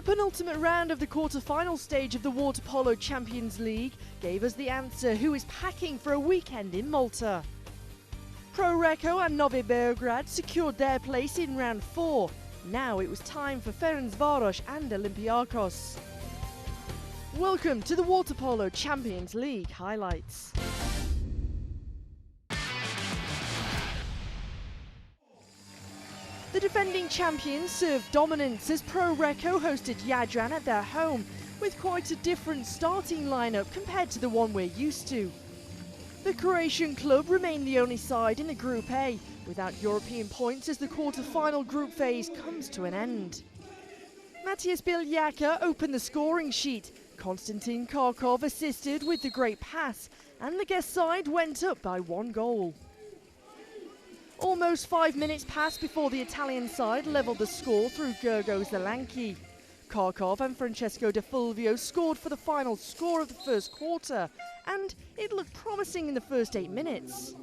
The penultimate round of the quarter-final stage of the Water Polo Champions League gave us the answer who is packing for a weekend in Malta. Pro Recco and Novi Beograd secured their place in round 4. Now it was time for Ferencvaros and Olympiakos. Welcome to the Water Polo Champions League highlights. The defending champions served dominance as Pro Recco hosted Jadran at their home, with quite a different starting lineup compared to the one we're used to. The Croatian club remained the only side in the Group A, without European points as the quarter-final group phase comes to an end. Matthias Biljaka opened the scoring sheet, Konstantin Karkov assisted with the great pass, and the guest side went up by 1 goal. Almost 5 minutes passed before the Italian side levelled the score through Gergo Zelanki. Karkov and Francesco De Fulvio scored for the final score of the first quarter, and it looked promising in the first 8 minutes.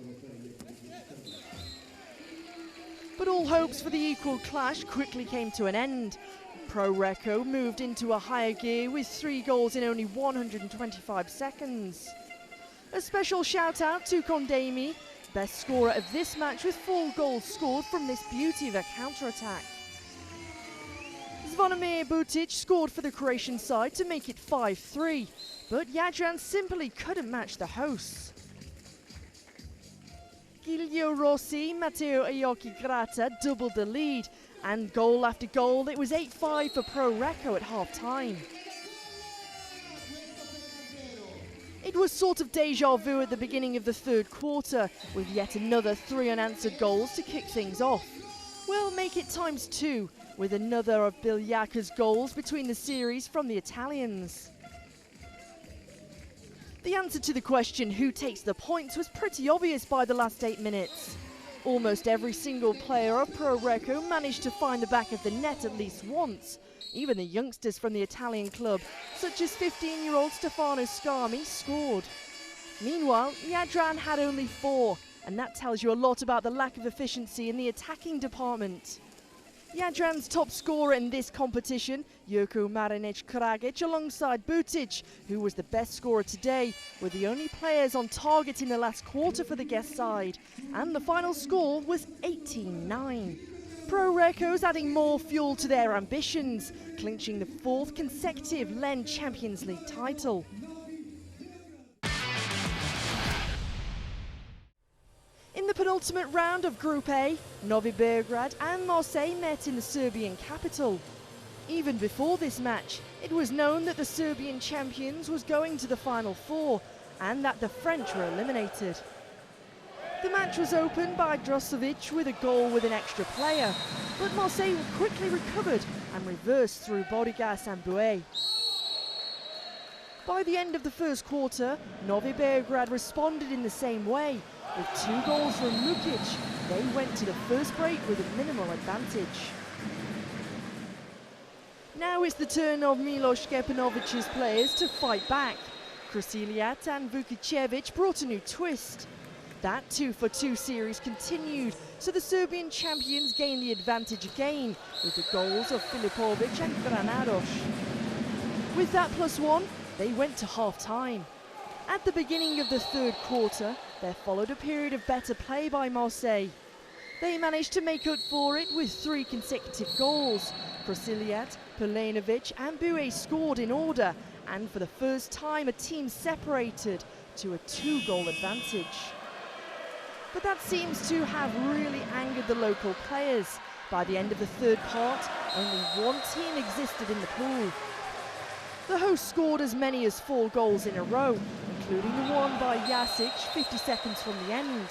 But all hopes for the equal clash quickly came to an end. Pro Recco moved into a higher gear with 3 goals in only 125 seconds. A special shout out to Kondemi, best scorer of this match with 4 goals scored from this beauty of a counter-attack. Zvonimir Butic scored for the Croatian side to make it 5-3, but Jadran simply couldn't match the hosts. Giulio Rossi, Matteo Aoki Grata doubled the lead, and goal after goal it was 8-5 for Pro Recco at half-time. It was sort of deja vu at the beginning of the third quarter, with yet another 3 unanswered goals to kick things off. We'll make it ×2, with another of Biljaka's goals between the series from the Italians. The answer to the question who takes the points was pretty obvious by the last 8 minutes. Almost every single player of Pro Recco managed to find the back of the net at least once. Even the youngsters from the Italian club, such as 15-year-old Stefano Scarmi, scored. Meanwhile, Jadran had only 4, and that tells you a lot about the lack of efficiency in the attacking department. Jadran's top scorer in this competition, Jerko Marinic Kragic, alongside Butic, who was the best scorer today, were the only players on target in the last quarter for the guest side, and the final score was 18-9. Pro Recco's adding more fuel to their ambitions, clinching the 4th consecutive LEN Champions League title. In the penultimate round of Group A, Novi Beograd and Marseille met in the Serbian capital. Even before this match, it was known that the Serbian champions was going to the Final 4 and that the French were eliminated. The match was opened by Drosovic with a goal with an extra player, but Marseille quickly recovered and reversed through Borigas and Bouet. By the end of the first quarter, Novi Beograd responded in the same way. With 2 goals from Lukic, they went to the first break with a minimal advantage. Now it's the turn of Milos Kepanovic's players to fight back. Krasiliat and Vukicevic brought a new twist. That 2-for-2 series continued, so the Serbian champions gained the advantage again, with the goals of Filipovic and Granados. With that +1, they went to half-time. At the beginning of the third quarter, there followed a period of better play by Marseille. They managed to make up for it with 3 consecutive goals. Krasiliat, Pelenovic and Bouet scored in order, and for the first time a team separated to a 2-goal advantage. But that seems to have really angered the local players. By the end of the third part, only 1 team existed in the pool. The hosts scored as many as 4 goals in a row, including the one by Jasic 50 seconds from the end.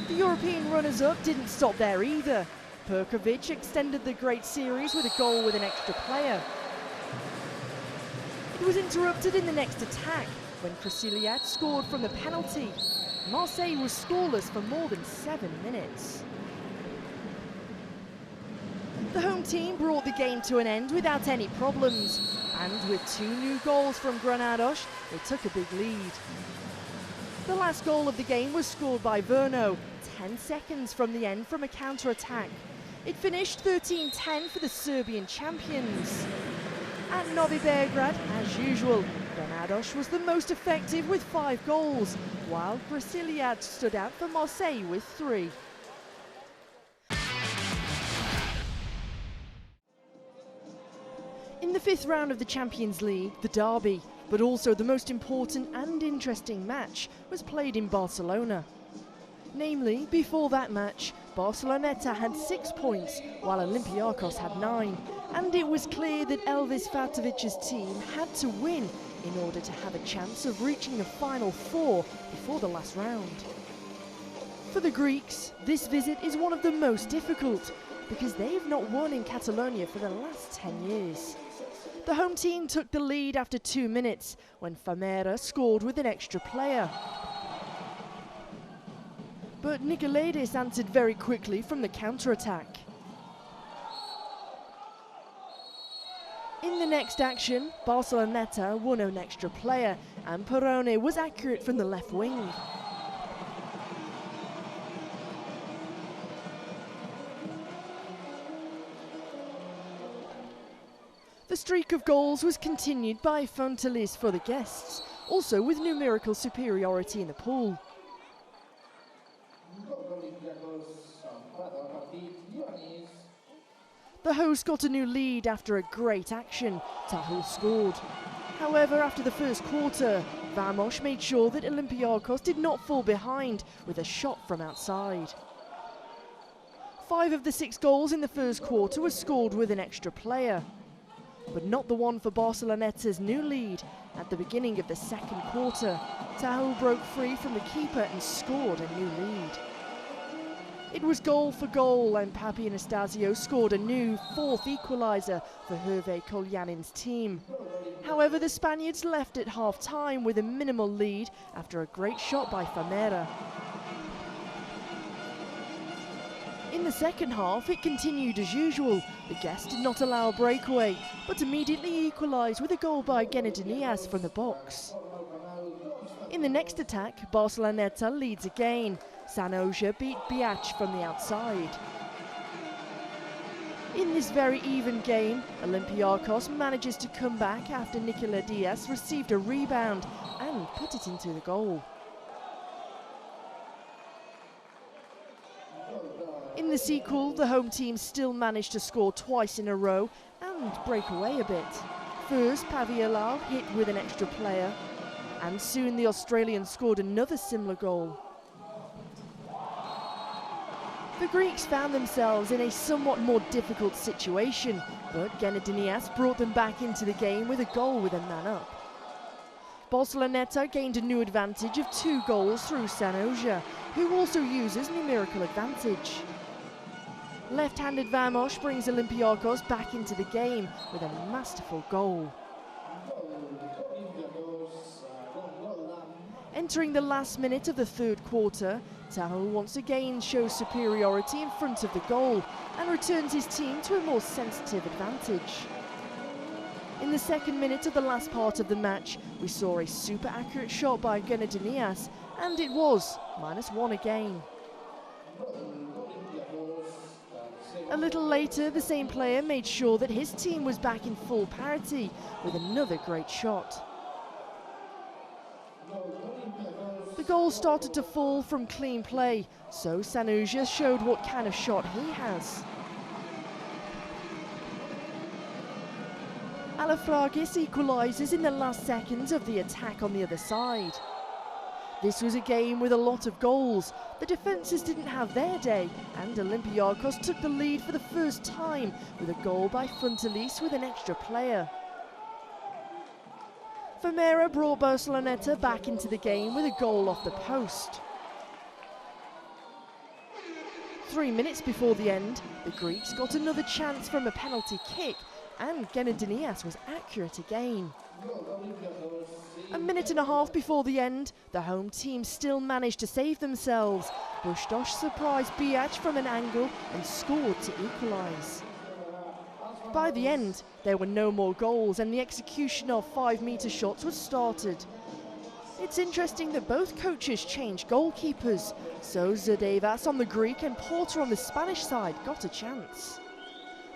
The European runners-up didn't stop there either. Perkovic extended the great series with a goal with an extra player. It was interrupted in the next attack when Krasiliat scored from the penalty. Marseille was scoreless for more than 7 minutes. The home team brought the game to an end without any problems, and with 2 new goals from Granados, they took a big lead. The last goal of the game was scored by Verno, 10 seconds from the end from a counter-attack. It finished 13-10 for the Serbian champions. At Novi Beograd, as usual, Granados was the most effective with 5 goals, while Relive stood out for Marseille with 3. In the 5th round of the Champions League, the derby, but also the most important and interesting match, was played in Barcelona. Namely, before that match, Barceloneta had 6 points, while Olympiakos had 9, and it was clear that Elvis Fatovic's team had to win in order to have a chance of reaching the final 4 before the last round. For the Greeks, this visit is one of the most difficult, because they've not won in Catalonia for the last 10 years. The home team took the lead after 2 minutes, when Femera scored with an extra player. But Nicolaides answered very quickly from the counter-attack. In the next action, Barceloneta won an extra player, and Perrone was accurate from the left wing. The streak of goals was continued by Fontelis for the guests, also with numerical superiority in the pool. The hosts got a new lead after a great action. Tahul scored. However, after the first quarter, Vamos made sure that Olympiakos did not fall behind with a shot from outside. 5 of the 6 goals in the first quarter were scored with an extra player, but not the one for Barceloneta's new lead. At the beginning of the second quarter, Tahul broke free from the keeper and scored a new lead. It was goal for goal, and Papi Anastasio scored a new 4th equaliser for Hervé Kolyanin's team. However, the Spaniards left at half-time with a minimal lead after a great shot by Femera. In the second half, it continued as usual. The guests did not allow a breakaway, but immediately equalised with a goal by Genedinias from the box. In the next attack, Barceloneta leads again. Sanoja beat Biach from the outside. In this very even game, Olympiakos manages to come back after Nicolaides received a rebound and put it into the goal. In the sequel, the home team still managed to score twice in a row and break away a bit. First, Pavialau hit with an extra player, and soon the Australian scored another similar goal. The Greeks found themselves in a somewhat more difficult situation, but Genedinias brought them back into the game with a goal with a man up. Barceloneta gained a new advantage of 2 goals through Sanoja, who also uses numerical advantage. Left-handed Vamos brings Olympiakos back into the game with a masterful goal. Entering the last minute of the third quarter, Tahul once again shows superiority in front of the goal and returns his team to a more sensitive advantage. In the second minute of the last part of the match, we saw a super accurate shot by Genedinias, and it was -1 again. A little later, the same player made sure that his team was back in full parity with another great shot. The goal started to fall from clean play, so Sanoja showed what kind of shot he has. Alafragis equalises in the last seconds of the attack on the other side. This was a game with a lot of goals. The defences didn't have their day, and Olympiakos took the lead for the first time with a goal by Fontelis with an extra player. Femera brought Barceloneta back into the game with a goal off the post. 3 minutes before the end, the Greeks got another chance from a penalty kick, and Genedinias was accurate again. A minute and a half before the end, the home team still managed to save themselves. Bustos surprised Biach from an angle and scored to equalise. By the end, there were no more goals and the execution of 5-metre shots was started. It's interesting that both coaches changed goalkeepers, so Zerdevas on the Greek and Porter on the Spanish side got a chance.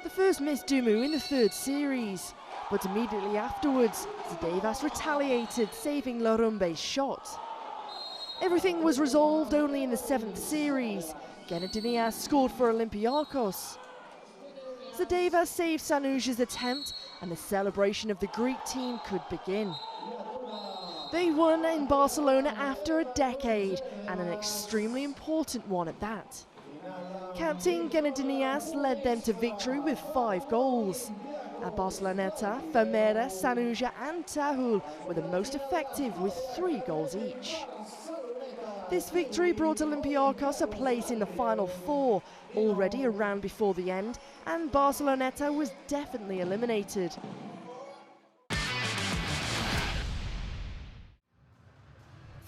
The first missed Dumu in the third series, But immediately afterwards, Zedevas retaliated, saving Larumbe's shot. Everything was resolved only in the 7th series. Genadinias scored for Olympiakos. Zedevas saved Sanuja's attempt, and the celebration of the Greek team could begin. They won in Barcelona after a decade, and an extremely important one at that. Captain Genadinias led them to victory with 5 goals. At Barceloneta, Fermera, Sanuja and Tahul were the most effective with 3 goals each. This victory brought Olympiakos a place in the final 4, already a round before the end, and Barceloneta was definitely eliminated.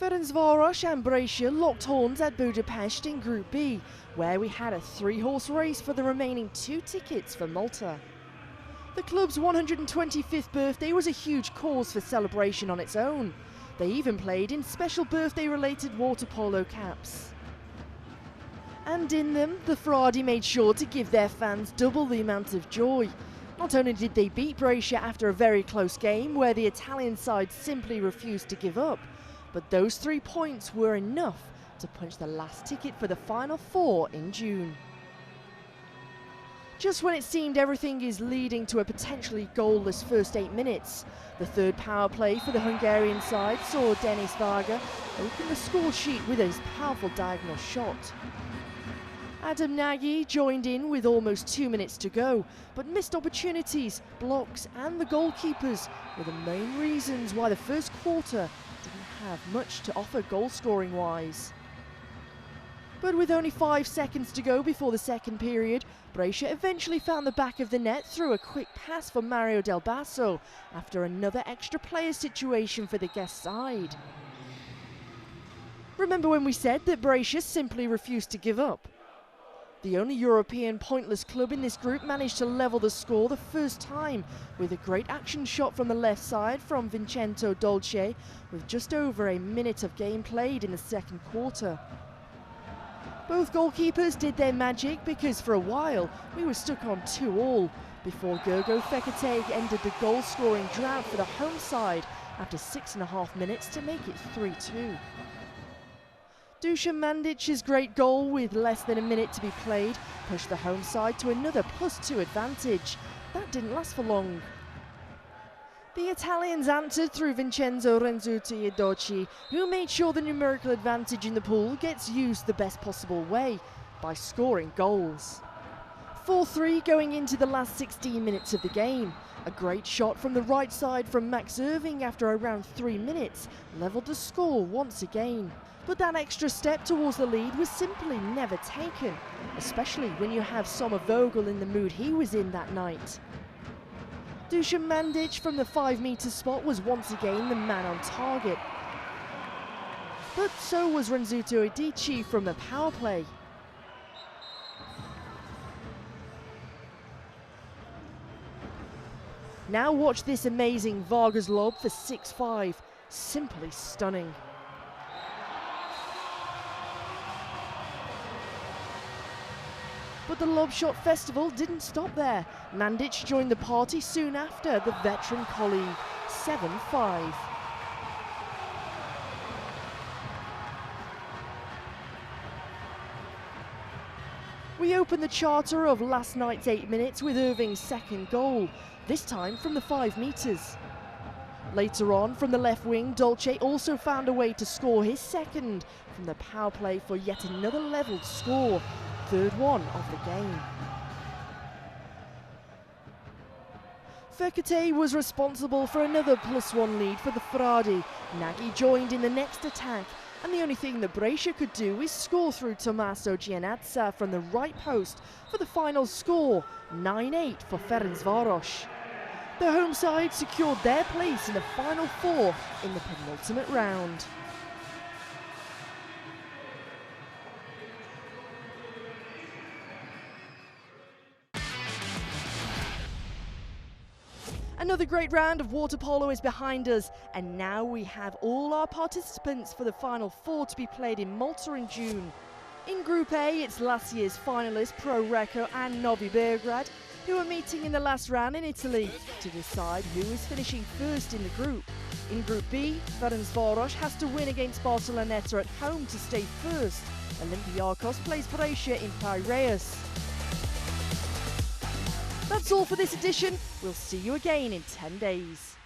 Ferencvaros and Brescia locked horns at Budapest in Group B, where we had a 3-horse race for the remaining 2 tickets for Malta. The club's 125th birthday was a huge cause for celebration on its own. They even played in special birthday-related water polo caps. And in them, the Fradi made sure to give their fans double the amount of joy. Not only did they beat Brescia after a very close game where the Italian side simply refused to give up, but those 3 points were enough to punch the last ticket for the final 4 in June. Just when it seemed everything is leading to a potentially goalless first 8 minutes, the third power play for the Hungarian side saw Denis Varga open the score sheet with his powerful diagonal shot. Adam Nagy joined in with almost 2 minutes to go, but missed opportunities, blocks and the goalkeepers were the main reasons why the first quarter didn't have much to offer goal-scoring wise. But with only 5 seconds to go before the second period, Brescia eventually found the back of the net through a quick pass for Mario Del Basso after another extra player situation for the guest side. Remember when we said that Brescia simply refused to give up? The only European pointless club in this group managed to level the score the first time with a great action shot from the left side from Vincenzo Dolce with just over a minute of game played in the second quarter. Both goalkeepers did their magic because for a while we were stuck on 2-2 before Gergo Fekete ended the goal-scoring drought for the home side after 6.5 minutes to make it 3-2. Dusan Mandic's great goal with less than a minute to be played pushed the home side to another +2 advantage. That didn't last for long. The Italians answered through Vincenzo Renzuti Edoci, who made sure the numerical advantage in the pool gets used the best possible way, by scoring goals. 4-3 going into the last 16 minutes of the game. A great shot from the right side from Max Irving after around 3 minutes levelled the score once again. But that extra step towards the lead was simply never taken, especially when you have Sommer Vogel in the mood he was in that night. Dusan Mandic from the 5-metre spot was once again the man on target. But so was Renzuto Edici from the power play. Now watch this amazing Vargas lob for 6-5. Simply stunning. But the lob shot festival didn't stop there. Mandic joined the party soon after, the veteran colleague, 7-5. We opened the charter of last night's 8 minutes with Irving's second goal, this time from the 5 metres. Later on, from the left wing, Dolce also found a way to score his second from the power play for yet another levelled score. Third one of the game. Fekete was responsible for another +1 lead for the Fradi. Nagy joined in the next attack, and the only thing that Brescia could do is score through Tommaso Gianazza from the right post for the final score, 9-8 for Ferencvaros. The home side secured their place in the final 4 in the penultimate round. Another great round of water polo is behind us, and now we have all our participants for the final 4 to be played in Malta in June. In Group A, it's last year's finalists Pro Recco and Novi Beograd. who are meeting in the last round in Italy to decide who is finishing first in the group. In Group B, Ferencvaros has to win against Barceloneta at home to stay first. Olympiakos plays Brescia in Piraeus. That's all for this edition. We'll see you again in 10 days.